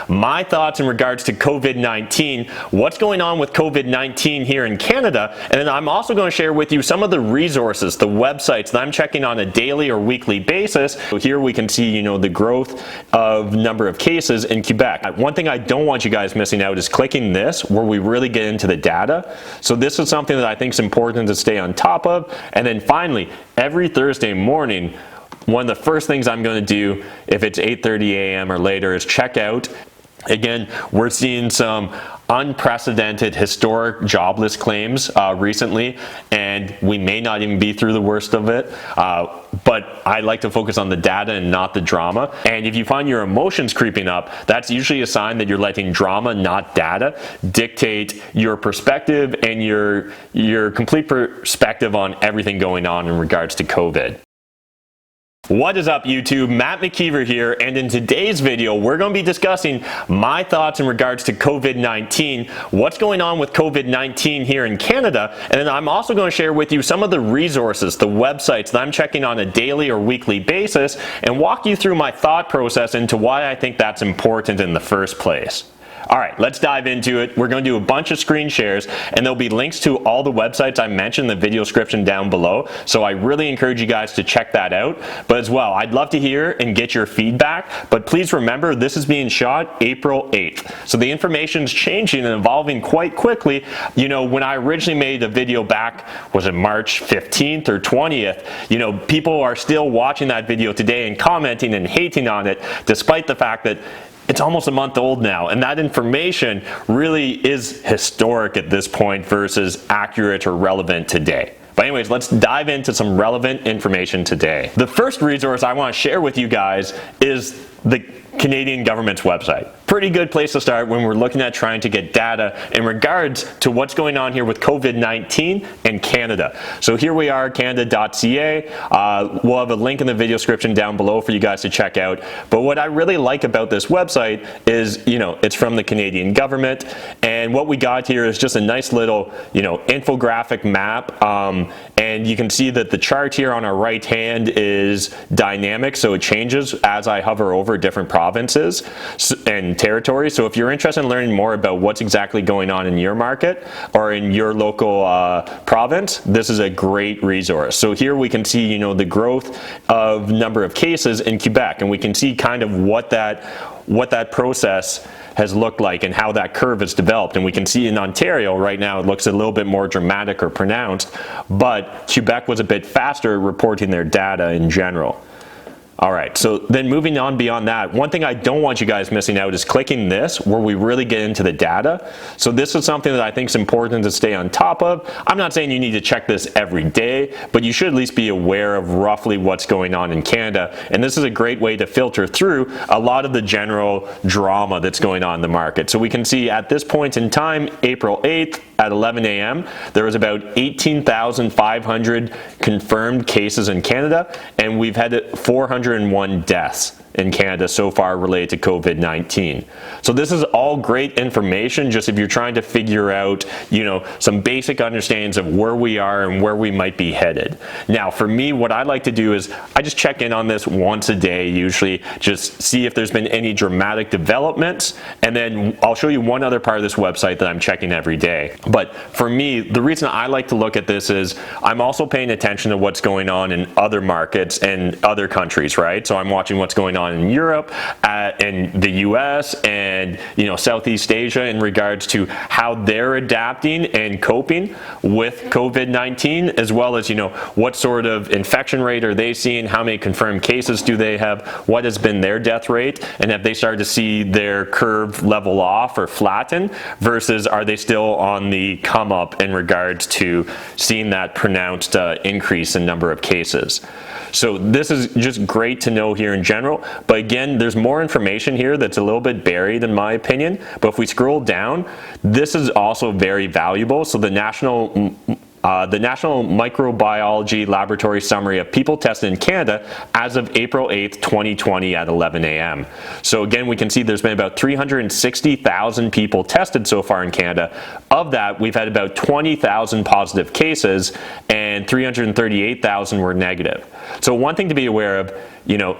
my thoughts in regards to COVID-19, what's going on with COVID-19 here in Canada, and then I'm also going to share with you some of the resources, the websites that I'm checking on a daily or weekly basis. So here we can see, the growth of number of cases in Quebec. One thing I don't want you guys missing out is clicking this, where we really get into the data. So this is something that I think is important to stay on top of. And then finally, every Thursday morning, one of the first things I'm going to do, if it's 8:30 a.m. or later, is check out. Again, we're seeing some unprecedented historic jobless claims recently, and we may not even be through the worst of it, but I like to focus on the data and not the drama. And if you find your emotions creeping up, that's usually a sign that you're letting drama, not data, dictate your perspective and your complete perspective on everything going on in regards to COVID. What is up, YouTube? Matt McKeever here, and in today's video we're going to be discussing my thoughts in regards to COVID-19, what's going on with COVID-19 here in Canada, and then I'm also going to share with you some of the resources, the websites that I'm checking on a daily or weekly basis, and walk you through my thought process into why I think that's important in the first place. All right, let's dive into it. We're going to do a bunch of screen shares, and there'll be links to all the websites I mentioned in the video description down below. So I really encourage you guys to check that out. But as well, I'd love to hear and get your feedback. But please remember, this is being shot April 8th. So the information's changing and evolving quite quickly. When I originally made a video back, was it March 15th or 20th? People are still watching that video today and commenting and hating on it, despite the fact that it's almost a month old now, and that information really is historic at this point versus accurate or relevant today. But anyways, let's dive into some relevant information today. The first resource I want to share with you guys is the Canadian government's website. Pretty good place to start when we're looking at trying to get data in regards to what's going on here with COVID-19 in Canada. So here we are, canada.ca. We'll have a link in the video description down below for you guys to check out. But what I really like about this website is, it's from the Canadian government, and what we got here is just a nice little, infographic map, and you can see that the chart here on our right hand is dynamic, so it changes as I hover over different provinces and territories. So if you're interested in learning more about what's exactly going on in your market or in your local province, this is a great resource. So here we can see, the growth of number of cases in Quebec, and we can see kind of what that process has looked like and how that curve has developed. And we can see in Ontario right now it looks a little bit more dramatic or pronounced, but Quebec was a bit faster at reporting their data in general. All right, so then moving on beyond that, one thing I don't want you guys missing out is clicking this, where we really get into the data. So this is something that I think is important to stay on top of. I'm not saying you need to check this every day, but you should at least be aware of roughly what's going on in Canada. And this is a great way to filter through a lot of the general drama that's going on in the market. So we can see at this point in time, April 8th at 11 a.m., there was about 18,500 confirmed cases in Canada, and we've had 401 deaths in Canada so far related to COVID-19. So this is all great information, just if you're trying to figure out, some basic understandings of where we are and where we might be headed. Now, for me, what I like to do is I just check in on this once a day, usually, just see if there's been any dramatic developments, and then I'll show you one other part of this website that I'm checking every day. But for me, the reason I like to look at this is I'm also paying attention to what's going on in other markets and other countries, right? So I'm watching what's going on in Europe, in the US, and Southeast Asia in regards to how they're adapting and coping with COVID-19, as well as what sort of infection rate are they seeing, how many confirmed cases do they have, what has been their death rate, and have they started to see their curve level off or flatten, versus are they still on the come up in regards to seeing that pronounced increase in number of cases. So this is just great to know here in general, but again, there's more information here that's a little bit buried in my opinion. But if we scroll down, this is also very valuable. So the National Microbiology Laboratory Summary of people tested in Canada as of April 8th, 2020 at 11 a.m. So again, we can see there's been about 360,000 people tested so far in Canada. Of that, we've had about 20,000 positive cases and 338,000 were negative. So one thing to be aware of,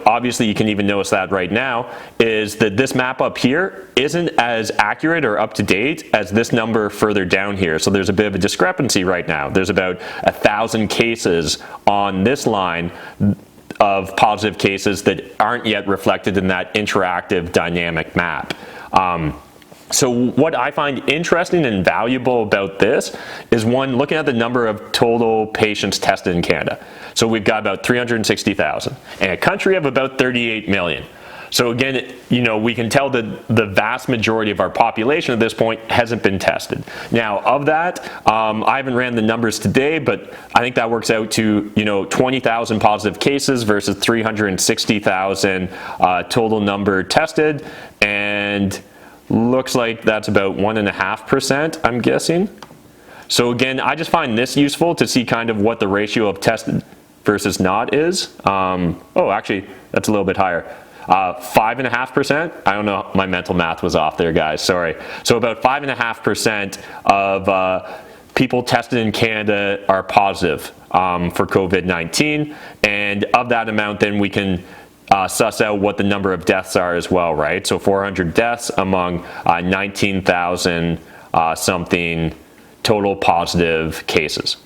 obviously you can even notice that right now, is that this map up here isn't as accurate or up to date as this number further down here. So there's a bit of a discrepancy right now. There's about 1,000 cases on this line of positive cases that aren't yet reflected in that interactive dynamic map. So what I find interesting and valuable about this is, one, looking at the number of total patients tested in Canada. So we've got about 360,000 and a country of about 38 million. So again, we can tell that the vast majority of our population at this point hasn't been tested. Now, of that, I haven't ran the numbers today, but I think that works out to 20,000 positive cases versus 360,000 total number tested, and looks like that's about 1.5%, I'm guessing. So again, I just find this useful to see kind of what the ratio of tested versus not is. Oh, actually, that's a little bit higher. 5.5%. I don't know, my mental math was off there, guys, sorry. So about 5.5% of people tested in Canada are positive for COVID-19, and of that amount, then we can suss out what the number of deaths are as well, right? So 400 deaths among 19,000 something total positive cases.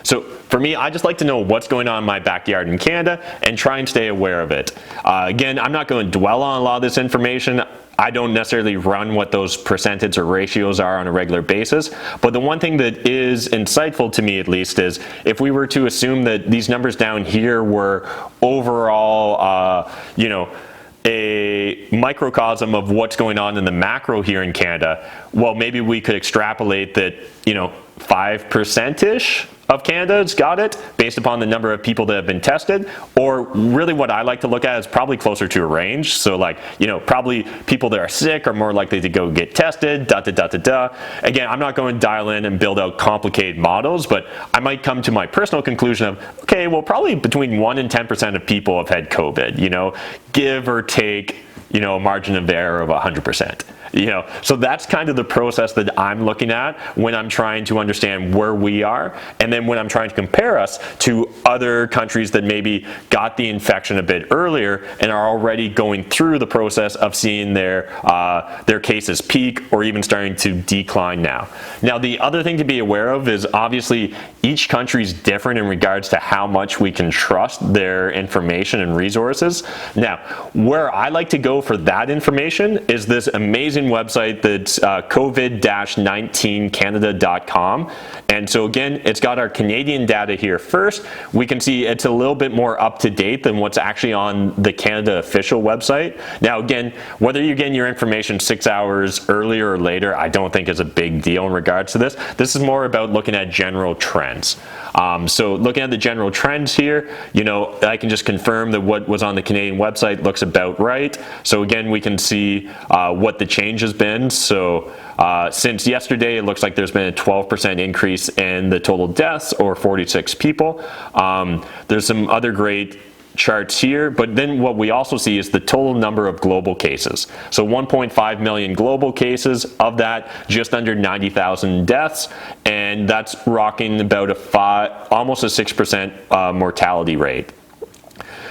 So for me, I just like to know what's going on in my backyard in Canada and try and stay aware of it. Again, I'm not going to dwell on a lot of this information. I don't necessarily run what those percentages or ratios are on a regular basis, but the one thing that is insightful to me, at least, is if we were to assume that these numbers down here were overall, a microcosm of what's going on in the macro here in Canada, well, maybe we could extrapolate that, 5%-ish of Canada's got it based upon the number of people that have been tested. Or really what I like to look at is probably closer to a range. So probably people that are sick are more likely to go get tested, Again, I'm not going to dial in and build out complicated models, but I might come to my personal conclusion of, okay, well, probably between 1 and 10% of people have had COVID, give or take, a margin of error of 100%. So that's kind of the process that I'm looking at when I'm trying to understand where we are, and then when I'm trying to compare us to other countries that maybe got the infection a bit earlier and are already going through the process of seeing their cases peak or even starting to decline now. Now, the other thing to be aware of is obviously each country is different in regards to how much we can trust their information and resources. Now, where I like to go for that information is this amazing website that's covid-19canada.com. And so again, it's got our Canadian data here first. We can see it's a little bit more up to date than what's actually on the Canada official website. Now again, whether you're getting your information 6 hours earlier or later, I don't think is a big deal in regards to this. This is more about looking at general trends. So looking at the general trends here, I can just confirm that what was on the Canadian website looks about right. So again, we can see what the change has been. So since yesterday, it looks like there's been a 12% increase in the total deaths, or 46 people. There's some other great charts here, but then what we also see is the total number of global cases. So 1.5 million global cases, of that just under 90,000 deaths, and that's rocking about almost a 6% mortality rate.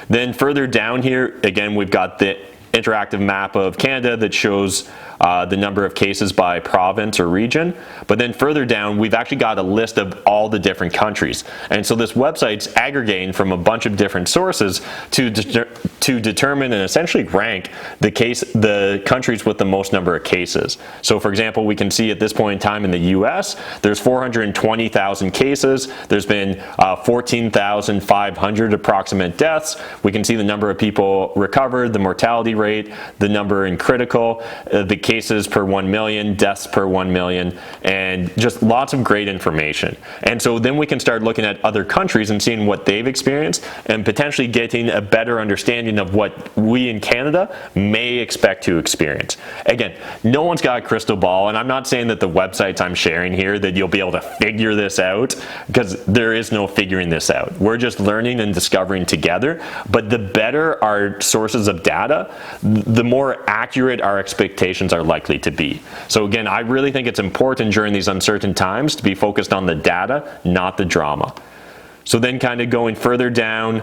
Then further down here, again, we've got the interactive map of Canada that shows the number of cases by province or region. But then further down, we've actually got a list of all the different countries. And so this website's aggregating from a bunch of different sources to determine and essentially rank the countries with the most number of cases. So for example, we can see at this point in time in the US, there's 420,000 cases. There's been 14,500 approximate deaths. We can see the number of people recovered, the mortality rate, the number in critical, the cases per 1 million, deaths per 1 million, and just lots of great information. And so then we can start looking at other countries and seeing what they've experienced and potentially getting a better understanding of what we in Canada may expect to experience. Again, no one's got a crystal ball, and I'm not saying that the websites I'm sharing here that you'll be able to figure this out, because there is no figuring this out. We're just learning and discovering together, but the better our sources of data, the more accurate our expectations are likely to be. So again, I really think it's important during these uncertain times to be focused on the data, not the drama. So then kind of going further down,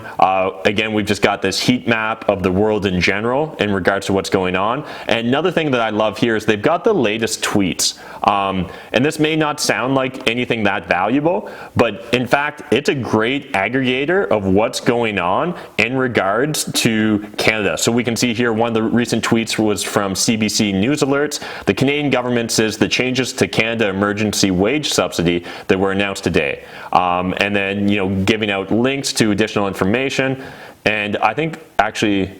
again, we've just got this heat map of the world in general in regards to what's going on. And another thing that I love here is they've got the latest tweets. And this may not sound like anything that valuable, but in fact, it's a great aggregator of what's going on in regards to Canada. So we can see here one of the recent tweets was from CBC News Alerts. The Canadian government says the changes to Canada emergency wage subsidy that were announced today. And then, giving out links to additional information. And I think actually,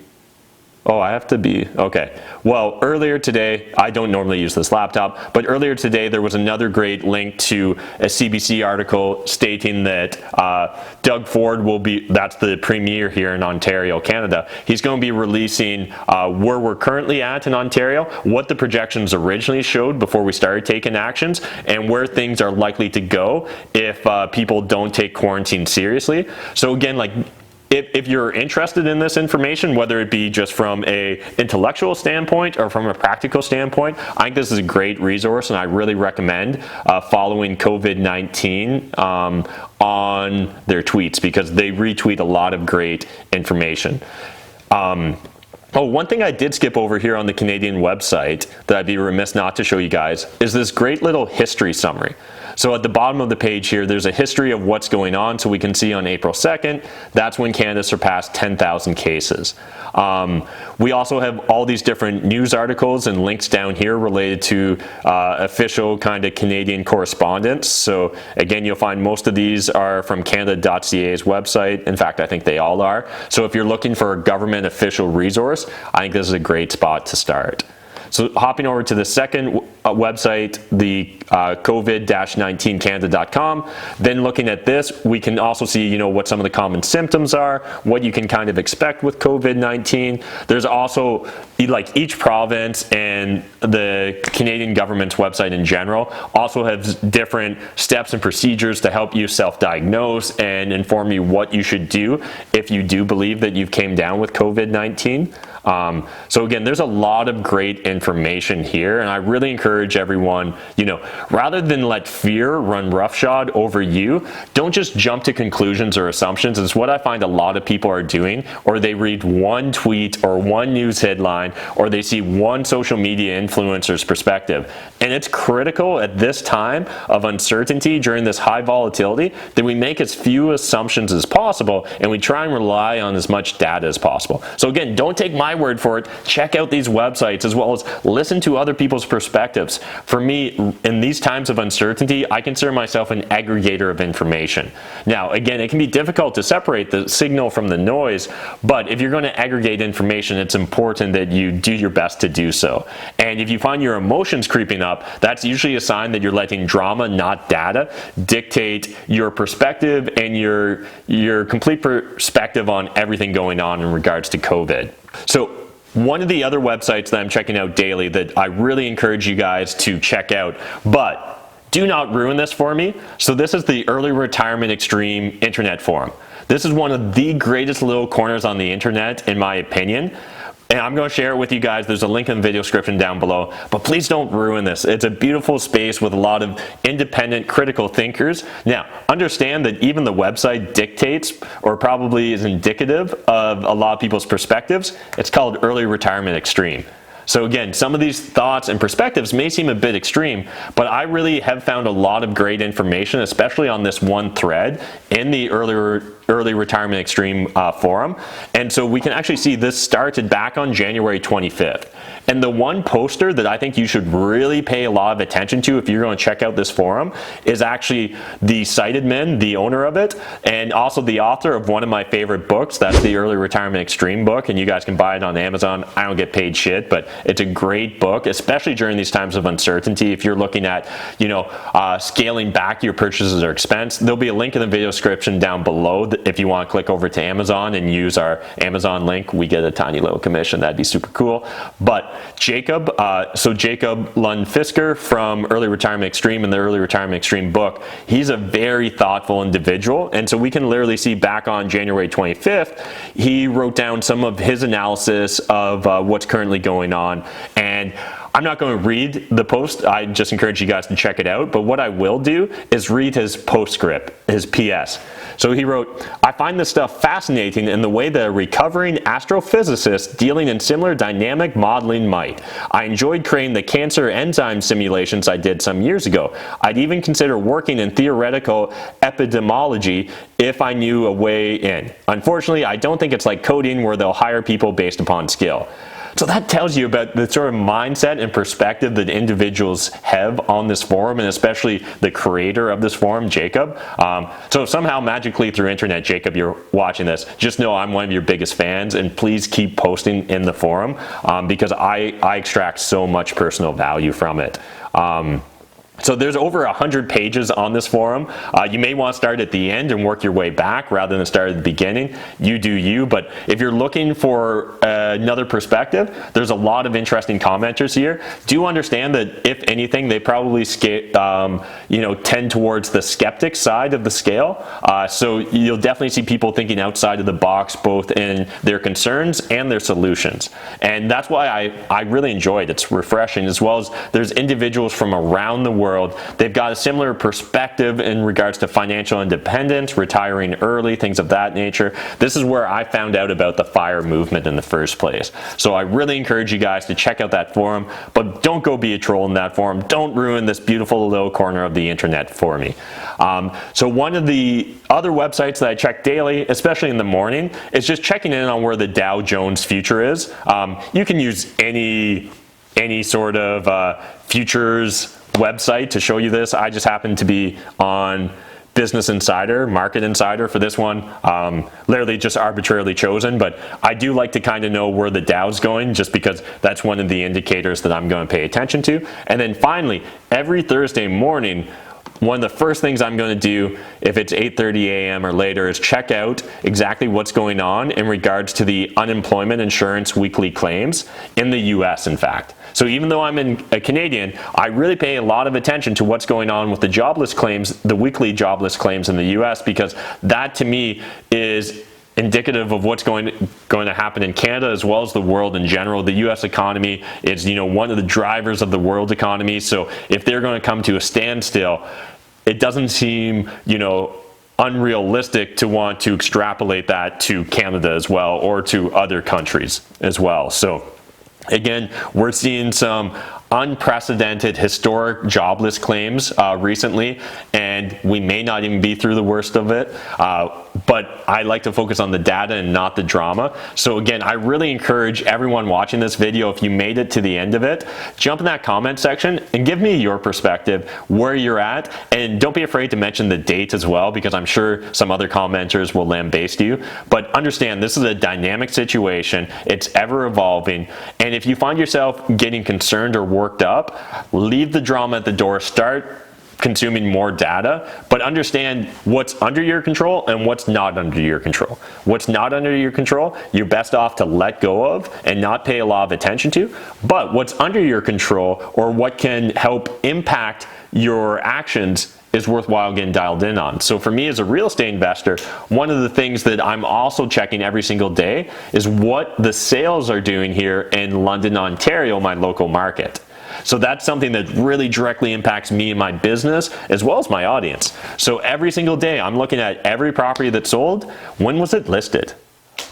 I have to be, okay. Well, earlier today, I don't normally use this laptop, but earlier today there was another great link to a CBC article stating that Doug Ford that's the premier here in Ontario, Canada. He's going to be releasing where we're currently at in Ontario, what the projections originally showed before we started taking actions, and where things are likely to go if people don't take quarantine seriously. So again, if you're interested in this information, whether it be just from a intellectual standpoint or from a practical standpoint, I think this is a great resource, and I really recommend following COVID-19 on their tweets, because they retweet a lot of great information. One thing I did skip over here on the Canadian website that I'd be remiss not to show you guys is this great little history summary. So at the bottom of the page here, there's a history of what's going on. So we can see on April 2nd, that's when Canada surpassed 10,000 cases. We also have all these different news articles and links down here related to official kind of Canadian correspondence. So again, you'll find most of these are from Canada.ca's website. In fact, I think they all are. So if you're looking for a government official resource, I think this is a great spot to start. So hopping over to the second website, the COVID-19canada.com, then looking at this, we can also see, what some of the common symptoms are, what you can kind of expect with COVID-19. There's also, each province and the Canadian government's website in general also has different steps and procedures to help you self-diagnose and inform you what you should do if you do believe that you've came down with COVID-19. So again, there's a lot of great information here, and I really encourage everyone, rather than let fear run roughshod over you, don't just jump to conclusions or assumptions. It's what I find a lot of people are doing, or they read one tweet or one news headline, or they see one social media influencer's perspective. And it's critical at this time of uncertainty during this high volatility that we make as few assumptions as possible, and we try and rely on as much data as possible. So again, don't take my word for it. Check out these websites as well as listen to other people's perspectives. For me, in these times of uncertainty, I consider myself an aggregator of information. Now, again, it can be difficult to separate the signal from the noise, but if you're going to aggregate information, it's important that you do your best to do so. And if you find your emotions creeping up, that's usually a sign that you're letting drama, not data, dictate your perspective and your complete perspective on everything going on in regards to COVID. So one of the other websites that I'm checking out daily that I really encourage you guys to check out, but do not ruin this for me. So this is the Early Retirement Extreme Internet Forum. This is one of the greatest little corners on the internet, in my opinion. And I'm going to share it with you guys. There's a link in the video description down below, but please don't ruin this. It's a beautiful space with a lot of independent, critical thinkers. Now, understand that even the website dictates, or probably is indicative of, a lot of people's perspectives. It's called Early Retirement Extreme. So again, some of these thoughts and perspectives may seem a bit extreme, but I really have found a lot of great information, especially on this one thread in the Early Retirement Extreme forum. And so we can actually see this started back on January 25th. And the one poster that I think you should really pay a lot of attention to if you're going to check out this forum is actually the Sighted Man, the owner of it, and also the author of one of my favorite books. That's the Early Retirement Extreme book, and you guys can buy it on Amazon. I don't get paid shit, but it's a great book, especially during these times of uncertainty. If you're looking at, scaling back your purchases or expense, there'll be a link in the video description down below. If you want to click over to Amazon and use our Amazon link, we get a tiny little commission. That'd be super cool. But Jacob Lund Fisker from Early Retirement Extreme and the Early Retirement Extreme book, he's a very thoughtful individual. And so we can literally see back on January 25th, he wrote down some of his analysis of what's currently going on on. And I'm not going to read the post. I just encourage you guys to check it out. But what I will do is read his postscript, his PS. So he wrote, I find this stuff fascinating in the way that a recovering astrophysicist dealing in similar dynamic modeling might. I enjoyed creating the cancer enzyme simulations I did some years ago. I'd even consider working in theoretical epidemiology if I knew a way in. Unfortunately, I don't think it's like coding where they'll hire people based upon skill. So that tells you about the sort of mindset and perspective that individuals have on this forum, and especially the creator of this forum, Jacob. So if somehow magically through internet, Jacob, you're watching this, just know I'm one of your biggest fans, and please keep posting in the forum because I extract so much personal value from it. So there's over 100 pages on this forum. You may want to start at the end and work your way back rather than start at the beginning. You do you, but if you're looking for another perspective, there's a lot of interesting commenters here. Do understand that if anything, they probably tend towards the skeptic side of the scale. So you'll definitely see people thinking outside of the box, both in their concerns and their solutions. And that's why I really enjoy it. It's refreshing, as well as there's individuals from around the world. They've got a similar perspective in regards to financial independence, retiring early, things of that nature. This is where I found out about the FIRE movement in the first place. So I really encourage you guys to check out that forum, but don't go be a troll in that forum. Don't ruin this beautiful little corner of the internet for me. So one of the other websites that I check daily, especially in the morning, is just checking in on where the Dow Jones future is. You can use any sort of futures website to show you this. I just happen to be on Business Insider, Market Insider for this one, literally just arbitrarily chosen, but I do like to kind of know where the Dow's going, just because that's one of the indicators that I'm going to pay attention to. And then finally, every Thursday morning, one of the first things I'm going to do, if it's 8:30 a.m. or later, is check out exactly what's going on in regards to the unemployment insurance weekly claims in the US, in fact. So even though I'm a Canadian, I really pay a lot of attention to what's going on with the jobless claims, the weekly jobless claims in the US, because that to me is indicative of what's going to happen in Canada as well as the world in general. The US economy is, one of the drivers of the world economy. So if they're going to come to a standstill, it doesn't seem, unrealistic to want to extrapolate that to Canada as well, or to other countries as well. So again, we're seeing some unprecedented historic jobless claims recently, and we may not even be through the worst of it, but I like to focus on the data and not the drama. So again, I really encourage everyone watching this video, if you made it to the end of it, jump in that comment section and give me your perspective, where you're at, and don't be afraid to mention the date as well, because I'm sure some other commenters will lambaste you. But understand, this is a dynamic situation, it's ever evolving, and if you find yourself getting concerned or worked up, leave the drama at the door, start consuming more data, but understand what's under your control and what's not under your control. What's not under your control, you're best off to let go of and not pay a lot of attention to, but what's under your control, or what can help impact your actions, is worthwhile getting dialed in on. So for me as a real estate investor, one of the things that I'm also checking every single day is what the sales are doing here in London, Ontario, my local market. So that's something that really directly impacts me and my business, as well as my audience. So every single day, I'm looking at every property that's sold. When was it listed?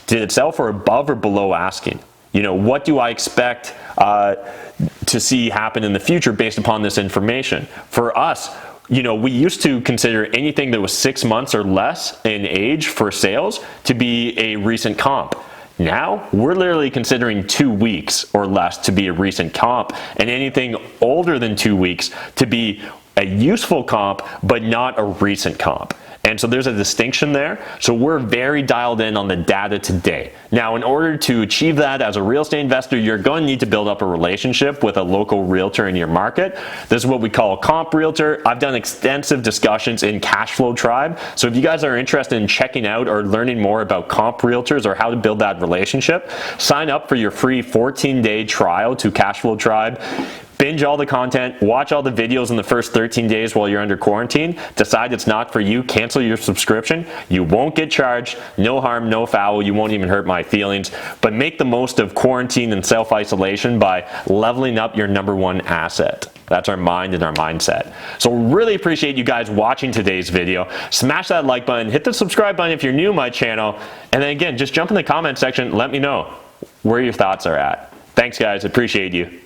Did it sell for above or below asking? What do I expect to see happen in the future based upon this information? For us, we used to consider anything that was 6 months or less in age for sales to be a recent comp. Now, we're literally considering 2 weeks or less to be a recent comp, and anything older than 2 weeks to be a useful comp, but not a recent comp. And so there's a distinction there. So we're very dialed in on the data today. Now, in order to achieve that as a real estate investor, you're going to need to build up a relationship with a local realtor in your market. This is what we call a comp realtor. I've done extensive discussions in Cashflow Tribe. So if you guys are interested in checking out or learning more about comp realtors or how to build that relationship, sign up for your free 14-day trial to Cashflow Tribe. binge all the content, watch all the videos in the first 13 days while you're under quarantine, decide it's not for you, cancel your subscription. You won't get charged, no harm, no foul, you won't even hurt my feelings, but make the most of quarantine and self-isolation by leveling up your #1 asset. That's our mind and our mindset. So really appreciate you guys watching today's video. Smash that like button, hit the subscribe button if you're new to my channel, and then again, just jump in the comment section, let me know where your thoughts are at. Thanks guys, appreciate you.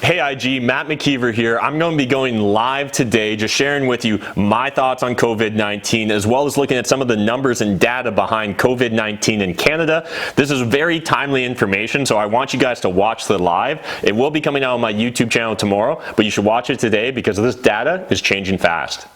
Hey IG, Matt McKeever here. I'm going to be going live today, just sharing with you my thoughts on COVID-19, as well as looking at some of the numbers and data behind COVID-19 in Canada. This is very timely information, so I want you guys to watch the live. It will be coming out on my YouTube channel tomorrow, but you should watch it today because this data is changing fast.